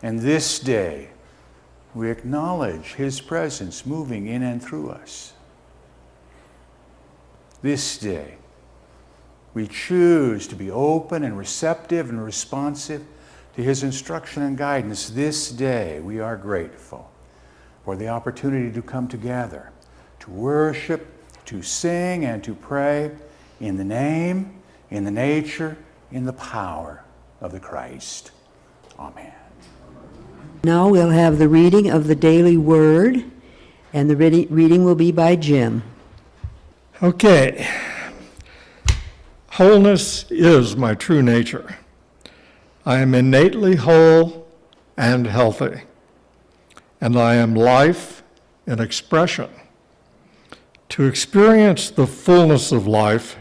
And this day, we acknowledge His presence moving in and through us. This day, we choose to be open and receptive and responsive to His instruction and guidance. This day, we are grateful for the opportunity to come together, to worship, to sing, and to pray in the name, in the nature, in the power of the Christ. Amen. Now we'll have the reading of the daily word, and the reading will be by Jim. Okay. Wholeness is my true nature. I am innately whole and healthy, and I am life in expression. To experience the fullness of life,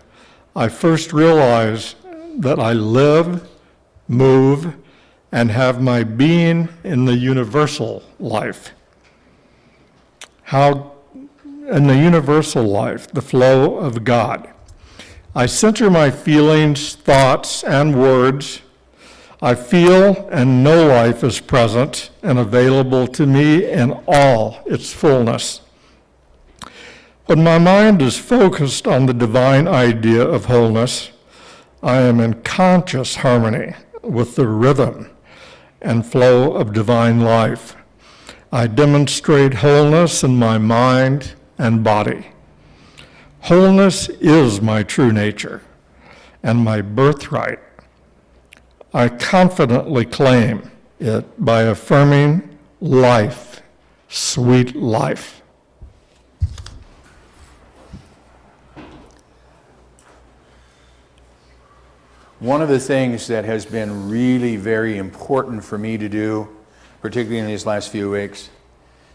I first realize that I live, move, and have my being in the universal life. In the universal life, the flow of God. I center my feelings, thoughts, and words. I feel and know life is present and available to me in all its fullness. When my mind is focused on the divine idea of wholeness, I am in conscious harmony with the rhythm and flow of divine life. I demonstrate wholeness in my mind and body. Wholeness is my true nature and my birthright. I confidently claim it by affirming life, sweet life. One of the things that has been really very important for me to do, particularly in these last few weeks,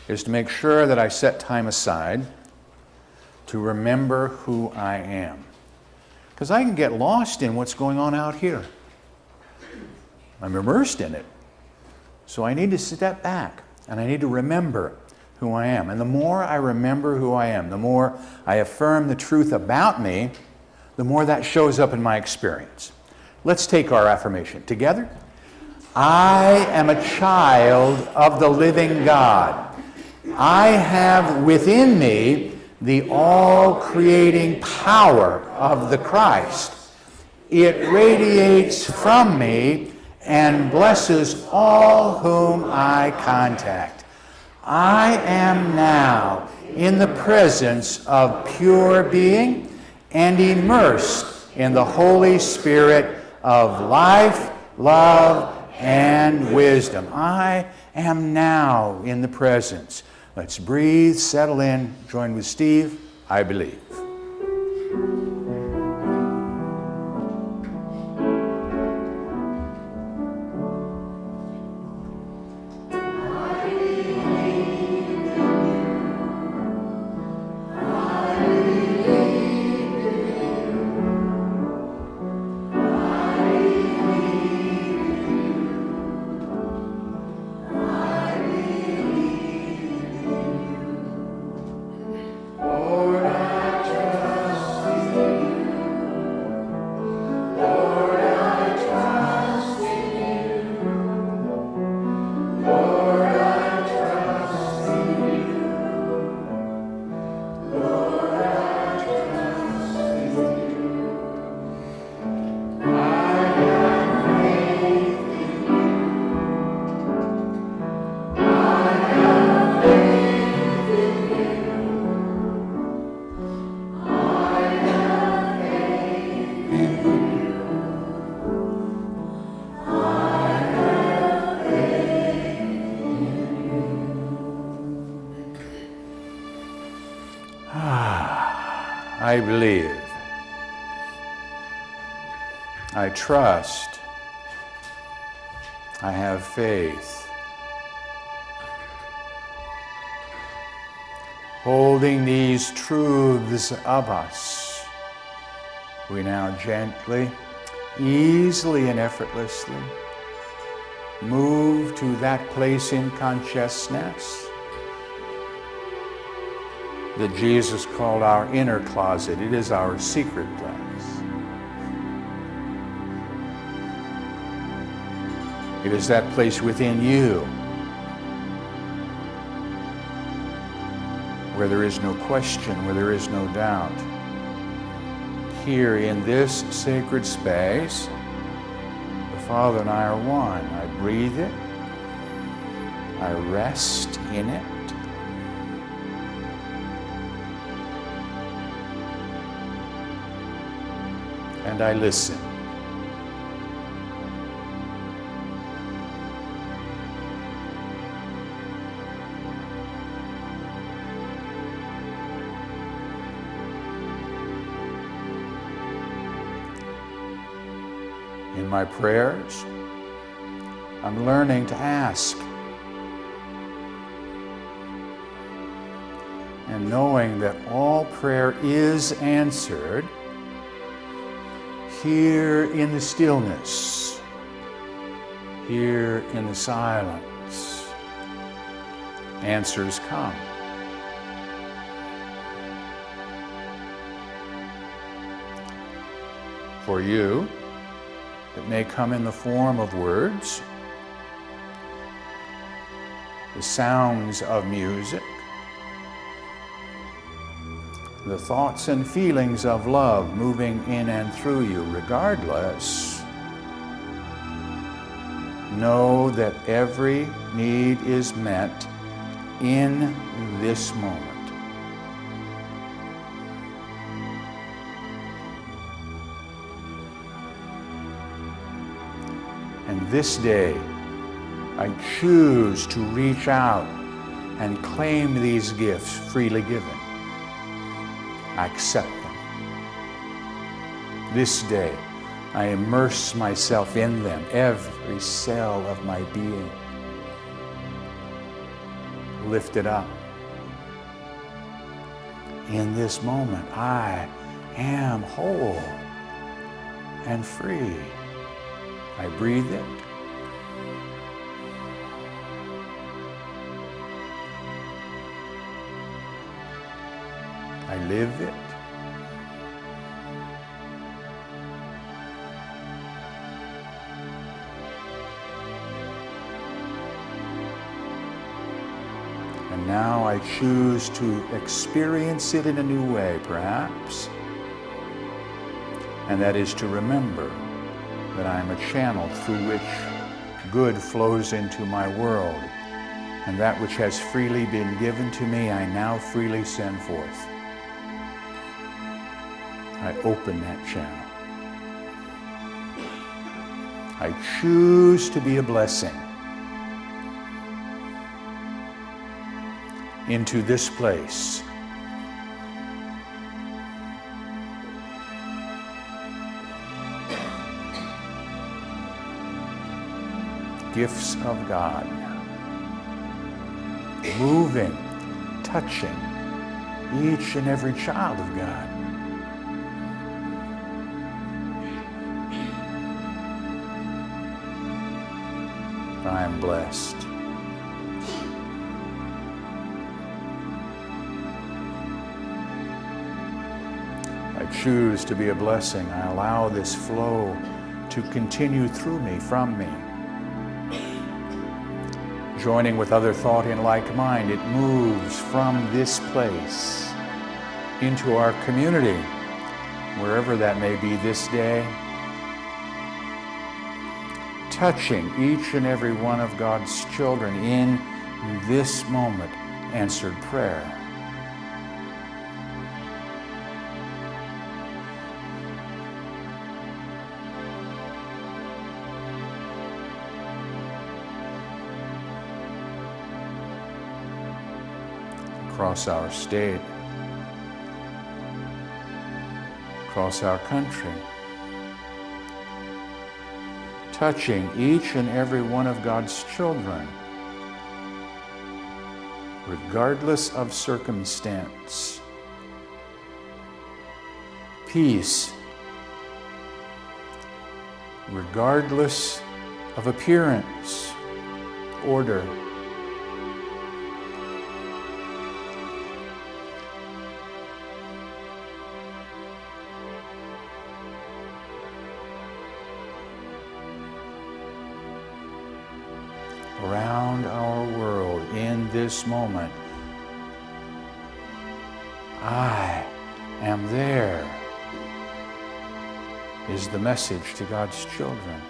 is to make sure that I set time aside to remember who I am. Because I can get lost in what's going on out here. I'm immersed in it. So I need to step back and I need to remember who I am. And the more I remember who I am, the more I affirm the truth about me, the more that shows up in my experience. Let's take our affirmation together. I am a child of the living God. I have within me the all-creating power of the Christ. It radiates from me and blesses all whom I contact. I am now in the presence of pure being and immersed in the Holy Spirit of life, love, and wisdom. I am now in the presence. Let's breathe, settle in, join with Steve. I believe. I believe. I trust. I have faith. Holding these truths of us, we now gently, easily and effortlessly move to that place in consciousness that Jesus called our inner closet. It is our secret place. It is that place within you where there is no question, where there is no doubt. Here in this sacred space, the Father and I are one. I breathe it. I rest in it. And I listen. In my prayers, I'm learning to ask. And knowing that all prayer is answered, here in the stillness, here in the silence, answers come. For you, it may come in the form of words, the sounds of music, the thoughts and feelings of love moving in and through you. Regardless, know that every need is met in this moment. And this day, I choose to reach out and claim these gifts freely given. I accept them. This day, I immerse myself in them, every cell of my being. Lift it up. In this moment, I am whole and free. I breathe it. I live it. And now I choose to experience it in a new way, perhaps. And that is to remember that I am a channel through which good flows into my world. And that which has freely been given to me, I now freely send forth. I open that channel. I choose to be a blessing into this place. Gifts of God, moving, touching each and every child of God. I am blessed. I choose to be a blessing. I allow this flow to continue through me, from me. Joining with other thought in like mind, it moves from this place into our community, wherever that may be this day, touching each and every one of God's children in this moment, answered prayer. Across our state, across our country, touching each and every one of God's children, regardless of circumstance. Peace, regardless of appearance. Order, around our world in this moment. I am there is the message to God's children.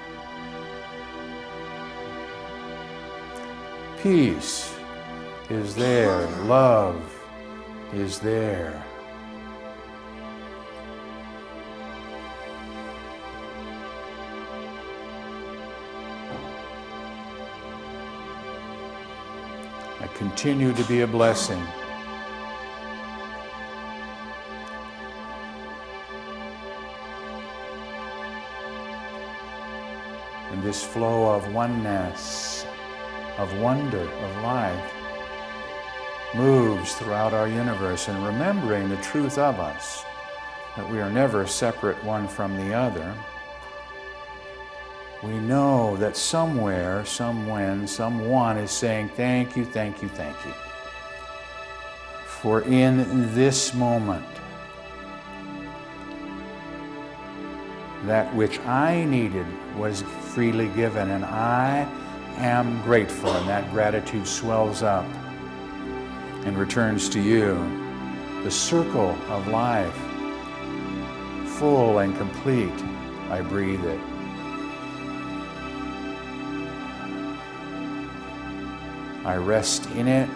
Peace is there. Love is there. I continue to be a blessing. And this flow of oneness, of wonder, of life, moves throughout our universe, and remembering the truth of us, that we are never separate one from the other, we know that somewhere, somewhen, someone is saying, thank you, thank you, thank you. For in this moment, that which I needed was freely given, and I am grateful, and that gratitude swells up and returns to you. The circle of life, full and complete, I breathe it. I rest in it.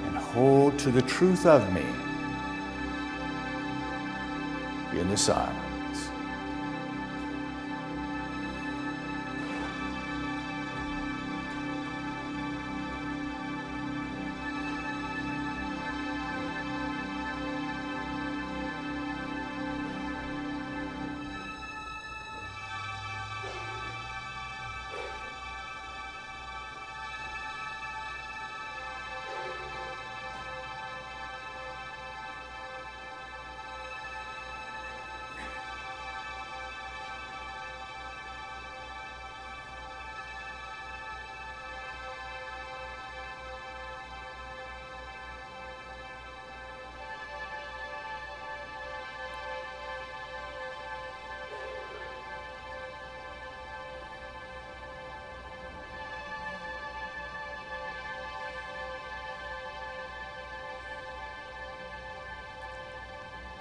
And hold to the truth of me in the silence.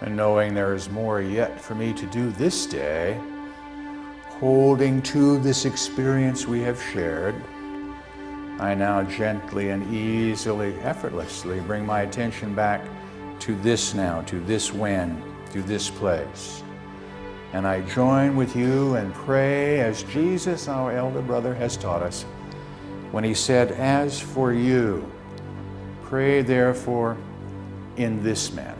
And knowing there is more yet for me to do this day, holding to this experience we have shared, I now gently and easily, effortlessly bring my attention back to this now, to this when, to this place. And I join with you and pray as Jesus, our elder brother, has taught us when he said, as for you, pray therefore in this manner.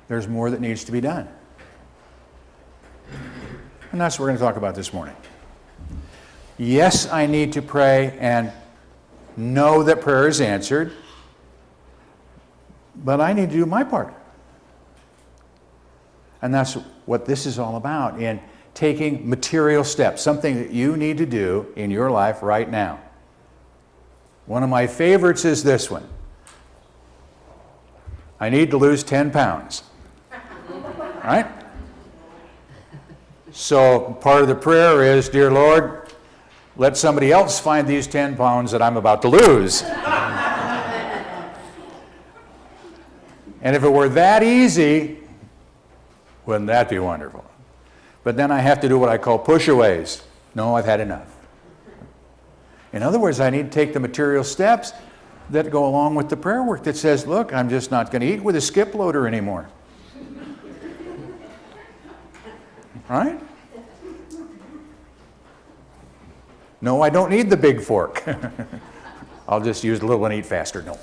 there's more that needs to be done. And that's what we're going to talk about this morning. Yes, I need to pray and know that prayer is answered, but I need to do my part. And that's what this is all about, in taking material steps, something that you need to do in your life right now. One of my favorites is this one. I need to lose 10 pounds. Right? So part of the prayer is, dear Lord, let somebody else find these 10 pounds that I'm about to lose. And if it were that easy, wouldn't that be wonderful? But then I have to do what I call push-aways. No, I've had enough. In other words, I need to take the material steps that go along with the prayer work that says, look, I'm just not going to eat with a skip loader anymore. Right? No, I don't need the big fork. I'll just use the little one and eat faster. No.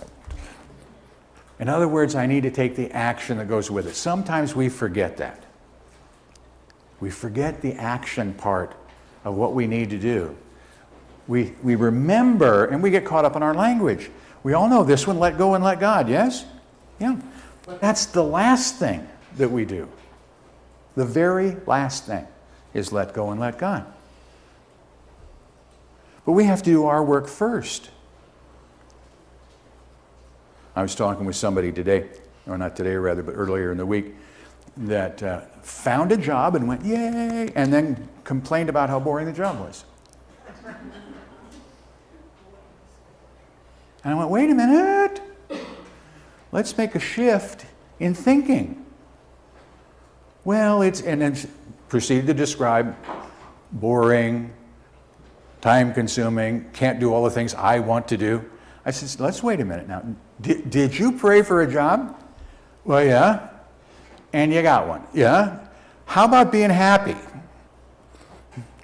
In other words, I need to take the action that goes with it. Sometimes we forget that. We forget the action part of what we need to do. We remember, and we get caught up in our language. We all know this one, let go and let God, yes? Yeah. That's the last thing that we do. The very last thing is let go and let God. But we have to do our work first. I was talking with somebody today, or not today rather, but earlier in the week, that found a job and went, yay, and then complained about how boring the job was. And I went, wait a minute. Let's make a shift in thinking. Well, and then proceeded to describe boring, time-consuming, can't do all the things I want to do. I said, let's wait a minute now. Did you pray for a job? Well, yeah. And you got one. Yeah. How about being happy?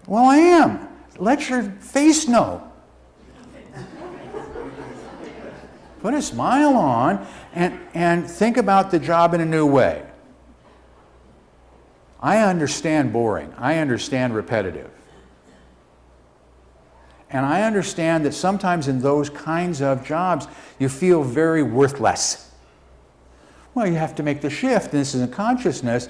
Well, I am. Let your face know. Put a smile on and think about the job in a new way. I understand boring. I understand repetitive. And I understand that sometimes in those kinds of jobs, you feel very worthless. Well, you have to make the shift, and this is a consciousness,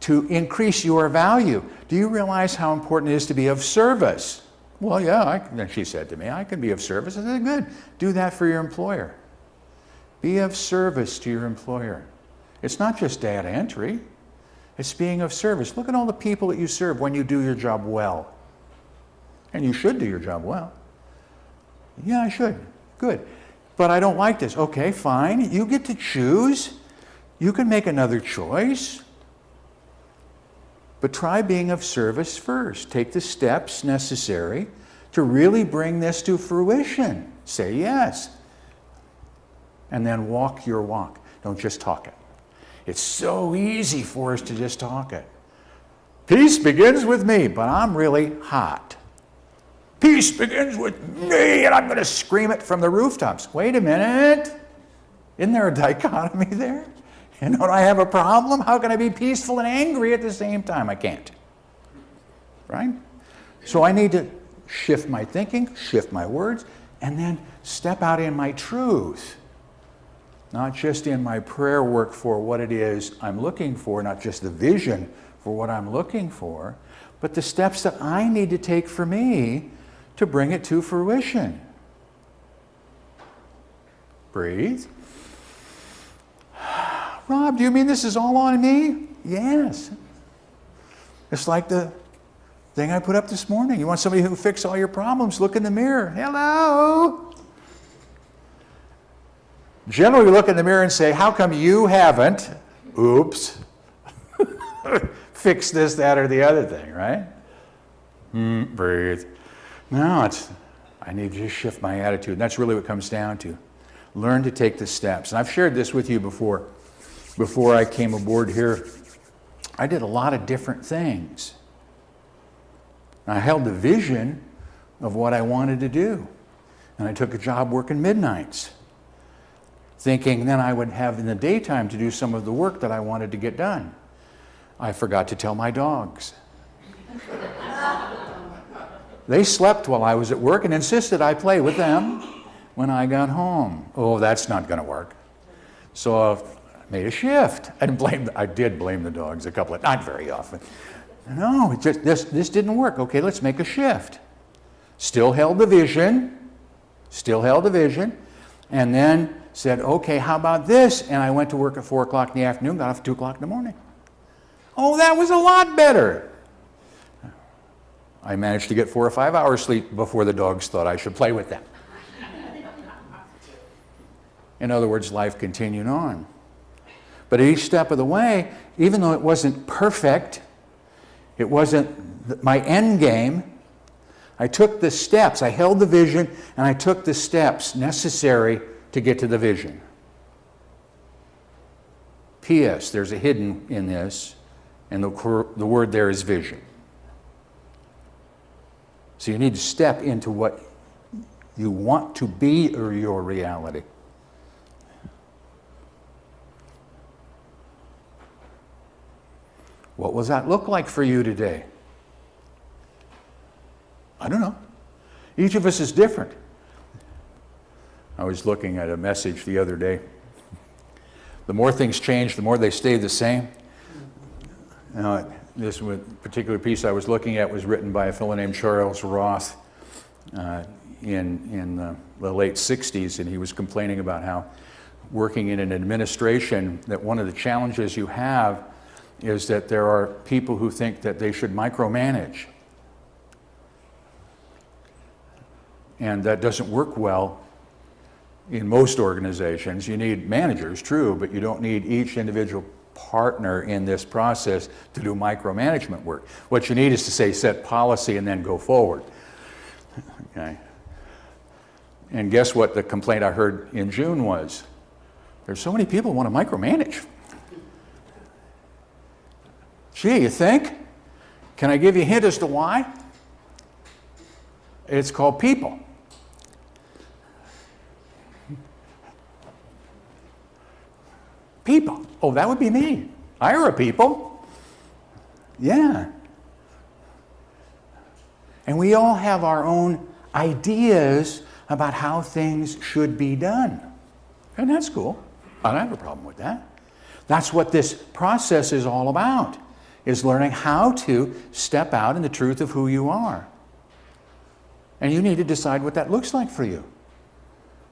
to increase your value. Do you realize how important it is to be of service? Well, yeah, then she said to me, I can be of service. I said, good, do that for your employer. Be of service to your employer. It's not just data entry. It's being of service. Look at all the people that you serve when you do your job well. And you should do your job well. Yeah, I should. Good. But I don't like this. Okay, fine. You get to choose. You can make another choice. But try being of service first. Take the steps necessary to really bring this to fruition. Say yes. And then walk your walk. Don't just talk it. It's so easy for us to just talk it. Peace begins with me, but I'm really hot. Peace begins with me, and I'm going to scream it from the rooftops. Wait a minute. Isn't there a dichotomy there? And don't I have a problem? How can I be peaceful and angry at the same time? I can't. Right? So I need to shift my thinking, shift my words, and then step out in my truth. Not just in my prayer work for what it is I'm looking for, not just the vision for what I'm looking for, but the steps that I need to take for me to bring it to fruition. Breathe. Rob, do you mean this is all on me? Yes. It's like the thing I put up this morning. You want somebody who can fix all your problems? Look in the mirror. Hello. Generally, we look in the mirror and say, how come you haven't, oops, fix this, that, or the other thing, right? Breathe. No, I need to just shift my attitude. And that's really what it comes down to. Learn to take the steps. And I've shared this with you before. Before I came aboard here, I did a lot of different things. I held the vision of what I wanted to do. And I took a job working midnights. thinking then I would have in the daytime to do some of the work that I wanted to get done. I forgot to tell my dogs. They slept while I was at work and insisted I play with them when I got home. Oh, that's not going to work. So I made a shift. I did blame the dogs a couple of, not very often. No, this didn't work. Okay, let's make a shift. Still held the vision, and then said, okay, how about this? And I went to work at 4 o'clock in the afternoon, got off at 2 o'clock in the morning. Oh, that was a lot better. I managed to get 4 or 5 hours sleep before the dogs thought I should play with them. In other words, life continued on. But at each step of the way, even though it wasn't perfect, it wasn't my end game, I took the steps, I held the vision, and I took the steps necessary to get to the vision. P.S. There's a hidden in this, and the word there is vision. So you need to step into what you want to be or your reality. What will that look like for you today? I don't know. Each of us is different. I was looking at a message the other day. The more things change, the more they stay the same. This particular piece I was looking at was written by a fellow named Charles Roth in the late 60s, and he was complaining about how working in an administration, that one of the challenges you have is that there are people who think that they should micromanage. And that doesn't work well in most organizations. You need managers, true, but you don't need each individual partner in this process to do micromanagement work. What you need is to say, set policy and then go forward. Okay. And guess what the complaint I heard in June was? There's so many people who want to micromanage. Gee, you think? Can I give you a hint as to why? It's called people. People. Oh, that would be me. I are a people. Yeah. And we all have our own ideas about how things should be done. And that's cool. I don't have a problem with that. That's what this process is all about, is learning how to step out in the truth of who you are. And you need to decide what that looks like for you.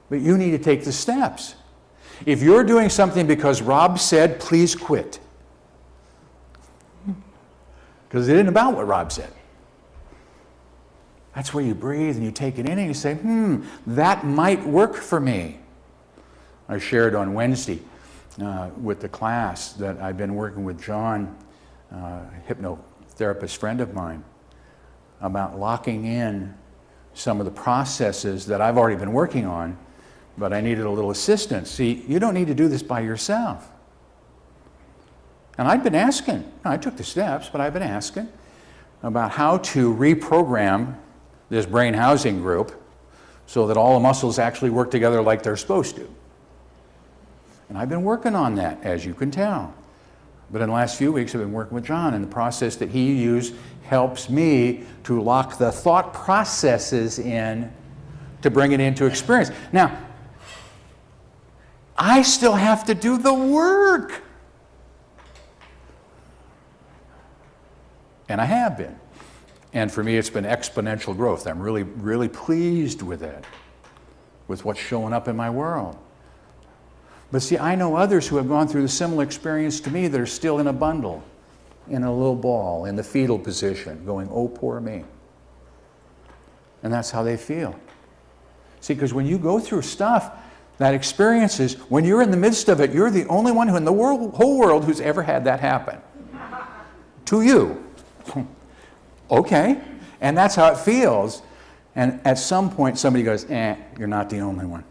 But you need to take the steps. If you're doing something because Rob said, please quit. Because it isn't about what Rob said. That's where you breathe and you take it in and you say, that might work for me. I shared on Wednesday with the class that I've been working with John, a hypnotherapist friend of mine, about locking in some of the processes that I've already been working on, but I needed a little assistance. See, you don't need to do this by yourself. And I'd been asking, I took the steps, but I've been asking about how to reprogram this brain housing group so that all the muscles actually work together like they're supposed to. And I've been working on that, as you can tell. But in the last few weeks, I've been working with John, and the process that he used helps me to lock the thought processes in to bring it into experience. Now, I still have to do the work. And I have been. And for me, it's been exponential growth. I'm really, really pleased with that, with what's showing up in my world. But see, I know others who have gone through the similar experience to me that are still in a bundle, in a little ball, in the fetal position, going, oh, poor me. And that's how they feel. See, because when you go through stuff, that experience is, when you're in the midst of it, you're the only one who in the whole world who's ever had that happen. To you. Okay. And that's how it feels. And at some point, somebody goes, you're not the only one.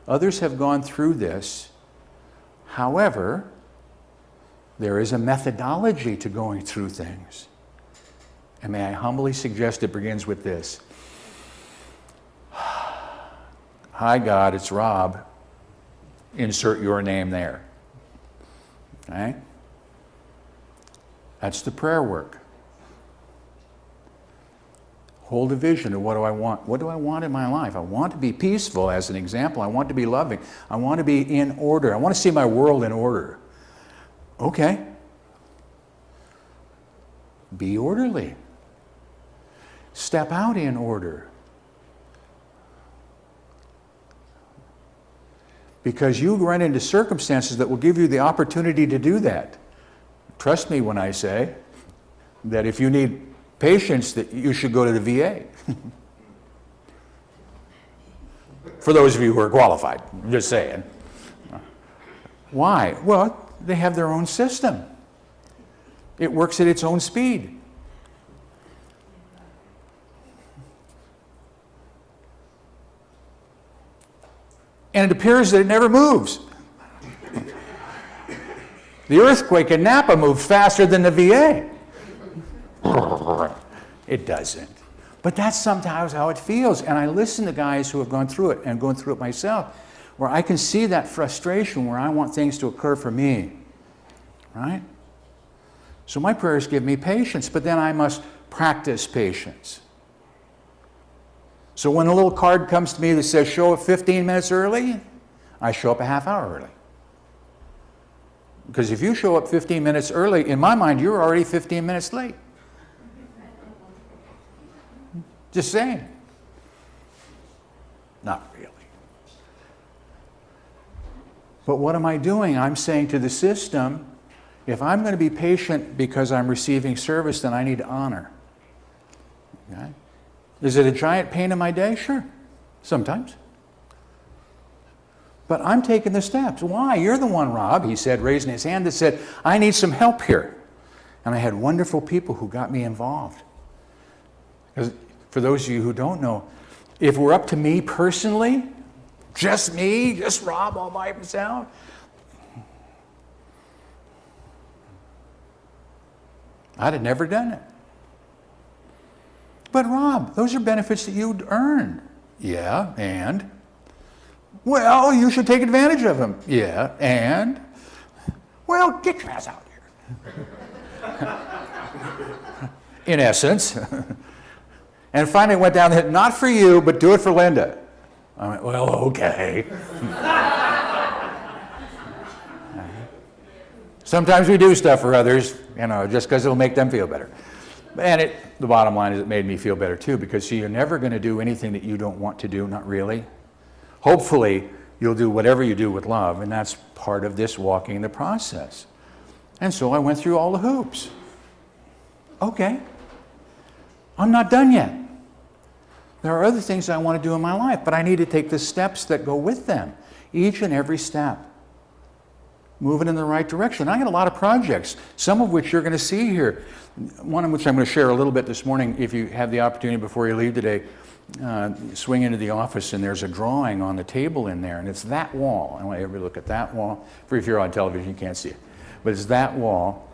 Others have gone through this. However, there is a methodology to going through things. And may I humbly suggest it begins with this. Hi, God, it's Rob. Insert your name there. Okay? That's the prayer work. Hold a vision of what do I want? What do I want in my life? I want to be peaceful, as an example. I want to be loving. I want to be in order. I want to see my world in order. Okay. Be orderly. Step out in order. Because you run into circumstances that will give you the opportunity to do that. Trust me when I say that if you need patience, that you should go to the VA. For those of you who are qualified, I'm just saying. Why? Well, they have their own system. It works at its own speed. And it appears that it never moves. The earthquake in Napa moved faster than the VA. It doesn't. But that's sometimes how it feels. And I listen to guys who have gone through it, and going through it myself, where I can see that frustration where I want things to occur for me. Right? So my prayers give me patience, but then I must practice patience. So when a little card comes to me that says show up 15 minutes early, I show up a half hour early. Because if you show up 15 minutes early, in my mind, you're already 15 minutes late. Just saying. Not really. But what am I doing? I'm saying to the system, if I'm going to be patient because I'm receiving service, then I need to honor. Okay? Is it a giant pain in my day? Sure. Sometimes. But I'm taking the steps. Why? You're the one, Rob, he said, raising his hand, that said, I need some help here. And I had wonderful people who got me involved. Because for those of you who don't know, if it were up to me personally, just me, just Rob all by himself, I'd have never done it. But Rob, those are benefits that you'd earned. Yeah, and? Well, you should take advantage of them. Yeah, and? Well, get your ass out here. In essence. And finally went down the, not for you, but do it for Linda. I went, well, okay. Sometimes we do stuff for others, just because it'll make them feel better. And the bottom line is it made me feel better too, because see, you're never going to do anything that you don't want to do, not really. Hopefully, you'll do whatever you do with love, and that's part of this walking the process. And so I went through all the hoops. Okay. I'm not done yet. There are other things I want to do in my life, but I need to take the steps that go with them, each and every step. Moving in the right direction. I got a lot of projects, some of which you're going to see here. One of which I'm going to share a little bit this morning. If you have the opportunity before you leave today, swing into the office and there's a drawing on the table in there, and it's that wall. I want everybody to look at that wall. If you're on television, you can't see it. But it's that wall.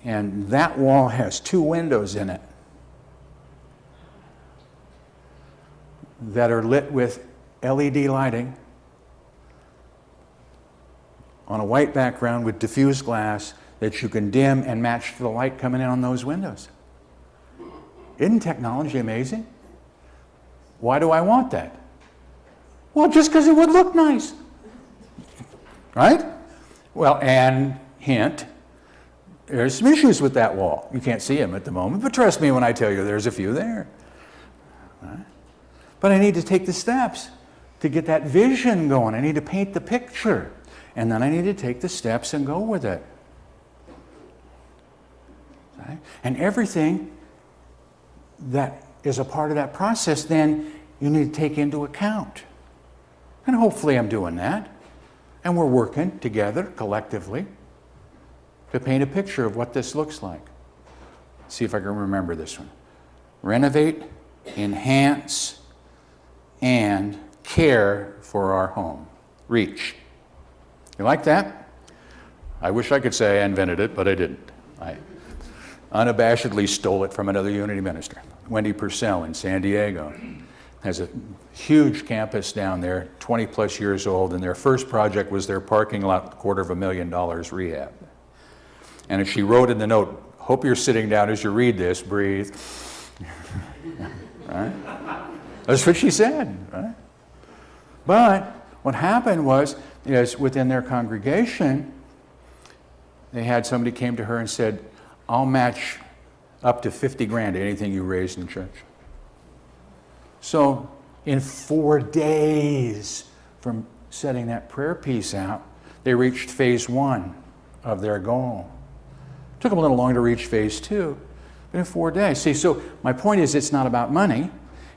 And that wall has 2 windows in it that are lit with LED lighting on a white background with diffused glass that you can dim and match to the light coming in on those windows. Isn't technology amazing? Why do I want that? Well, just because it would look nice. Right? Well, and hint, there's some issues with that wall. You can't see them at the moment, but trust me when I tell you there's a few there. Right? But I need to take the steps to get that vision going. I need to paint the picture. And then I need to take the steps and go with it. Okay? And everything that is a part of that process, then you need to take into account. And hopefully I'm doing that. And we're working together, collectively, to paint a picture of what this looks like. See if I can remember this one. Renovate, enhance, and care for our home. Reach. You like that? I wish I could say I invented it, but I didn't. I unabashedly stole it from another Unity minister, Wendy Purcell in San Diego. has a huge campus down there, 20 plus years old, and their first project was their parking lot, $250,000 rehab. And she wrote in the note, hope you're sitting down as you read this, breathe. Right? That's what she said, right? But what happened was, is within their congregation, they had somebody came to her and said, I'll match up to 50 grand, anything you raise in church. So in 4 days from setting that prayer piece out, they reached phase 1 of their goal. Took them a little longer to reach phase 2, but in 4 days. See, so my point is, it's not about money.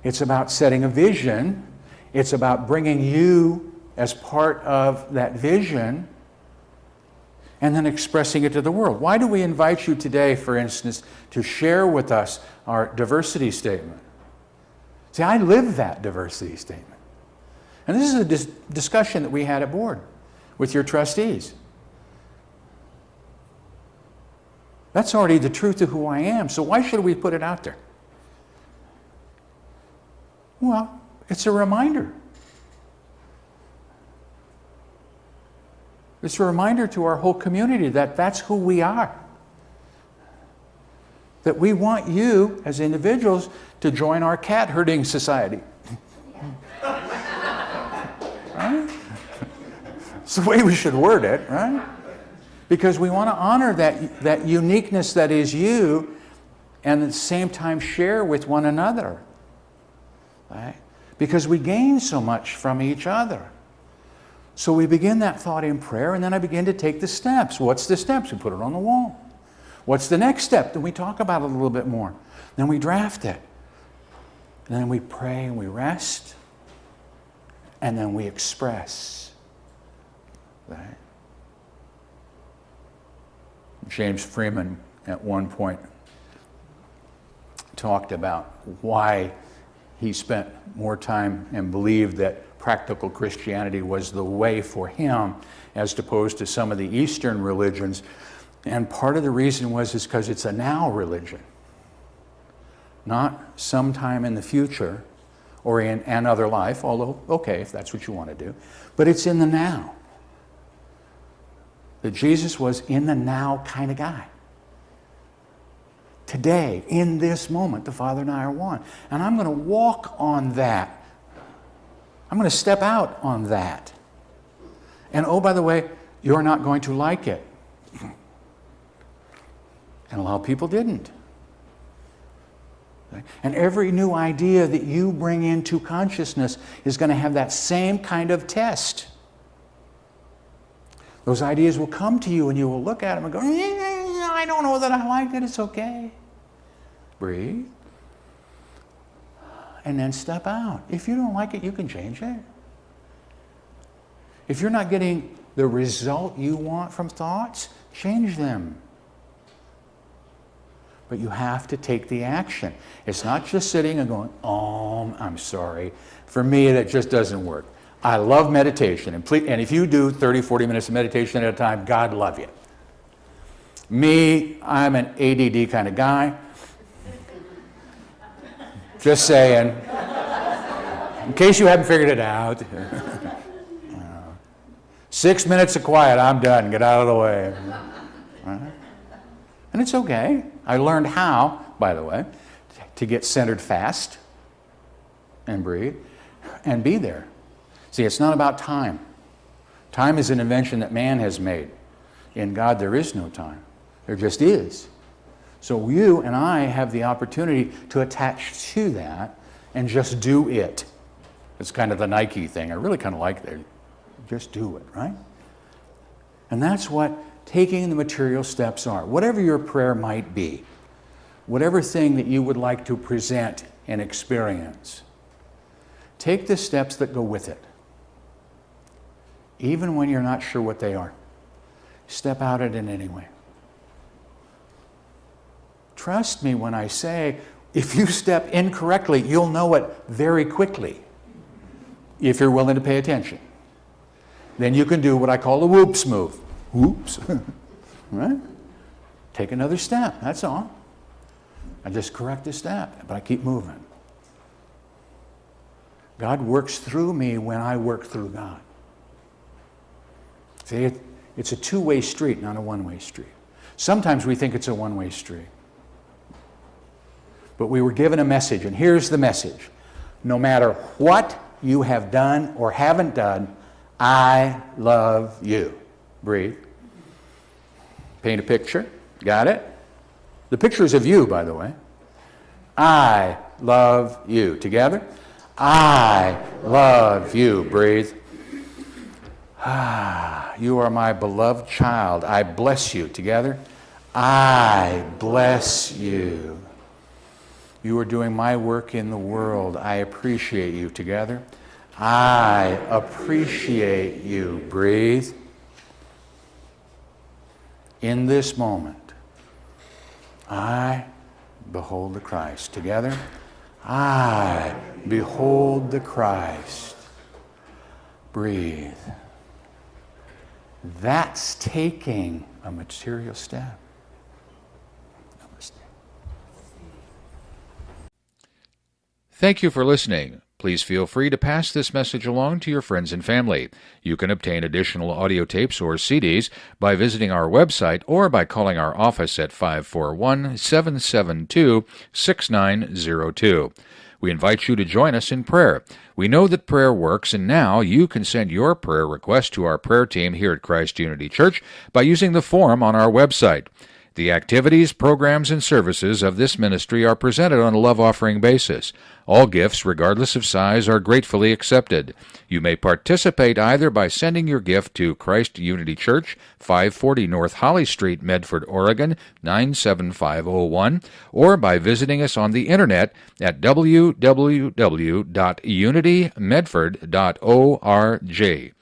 It's about setting a vision. It's about bringing you as part of that vision and then expressing it to the world. Why do we invite you today, for instance, to share with us our diversity statement? See, I live that diversity statement. And this is a discussion that we had at board with your trustees. That's already the truth of who I am, so why should we put it out there? Well, it's a reminder. It's a reminder to our whole community that that's who we are. That we want you, as individuals, to join our cat herding society. Right? It's the way we should word it, right? Because we want to honor that uniqueness that is you, and at the same time share with one another. Right? Because we gain so much from each other. So we begin that thought in prayer, and then I begin to take the steps. What's the steps? We put it on the wall. What's the next step? Then we talk about it a little bit more. Then we draft it. And then we pray and we rest. And then we express. Right? James Freeman at one point talked about why he spent more time and believed that practical Christianity was the way for him as opposed to some of the Eastern religions. And part of the reason was because it's a now religion, not sometime in the future or in another life, although, okay, if that's what you want to do, but it's in the now. That Jesus was in the now kind of guy. Today, in this moment, the Father and I are one. And I'm going to walk on that. I'm going to step out on that. And oh, by the way, you're not going to like it. And a lot of people didn't. And every new idea that you bring into consciousness is going to have that same kind of test. Those ideas will come to you and you will look at them and go, I don't know that I like it, it's okay. Breathe. And then step out. If you don't like it, you can change it. If you're not getting the result you want from thoughts, change them. But you have to take the action. It's not just sitting and going, I'm sorry. For me, that just doesn't work. I love meditation. And if you do 30, 40 minutes of meditation at a time, God love you. Me, I'm an ADD kind of guy. Just saying. In case you haven't figured it out. 6 minutes of quiet, I'm done. Get out of the way. And it's okay. I learned how, by the way, to get centered fast and breathe and be there. See, it's not about time. Time is an invention that man has made. In God, there is no time. There just is. So you and I have the opportunity to attach to that and just do it. It's kind of the Nike thing. I really kind of like that. Just do it, right? And that's what taking the material steps are. Whatever your prayer might be, whatever thing that you would like to present and experience, take the steps that go with it. Even when you're not sure what they are. Step out at it anyway. Trust me when I say, if you step incorrectly, you'll know it very quickly. If you're willing to pay attention. Then you can do what I call a whoops move. Whoops. Right? Take another step, that's all. I just correct the step, but I keep moving. God works through me when I work through God. See, it's a two-way street, not a one-way street. Sometimes we think it's a one-way street. But we were given a message, and here's the message. No matter what you have done or haven't done, I love you. Breathe. Paint a picture. Got it? The picture is of you, by the way. I love you. Together? I love you. Breathe. You are my beloved child. I bless you. Together? I bless you. You are doing my work in the world. I appreciate you. Together? I appreciate you. Breathe. In this moment, I behold the Christ. Together? I behold the Christ. Breathe. That's taking a material step. Thank you for listening. Please feel free to pass this message along to your friends and family. You can obtain additional audio tapes or CDs by visiting our website or by calling our office at 541-772-6902. We invite you to join us in prayer. We know that prayer works, and now you can send your prayer request to our prayer team here at Christ Unity Church by using the form on our website. The activities, programs, and services of this ministry are presented on a love offering basis. All gifts, regardless of size, are gratefully accepted. You may participate either by sending your gift to Christ Unity Church, 540 North Holly Street, Medford, Oregon, 97501, or by visiting us on the internet at www.unitymedford.org.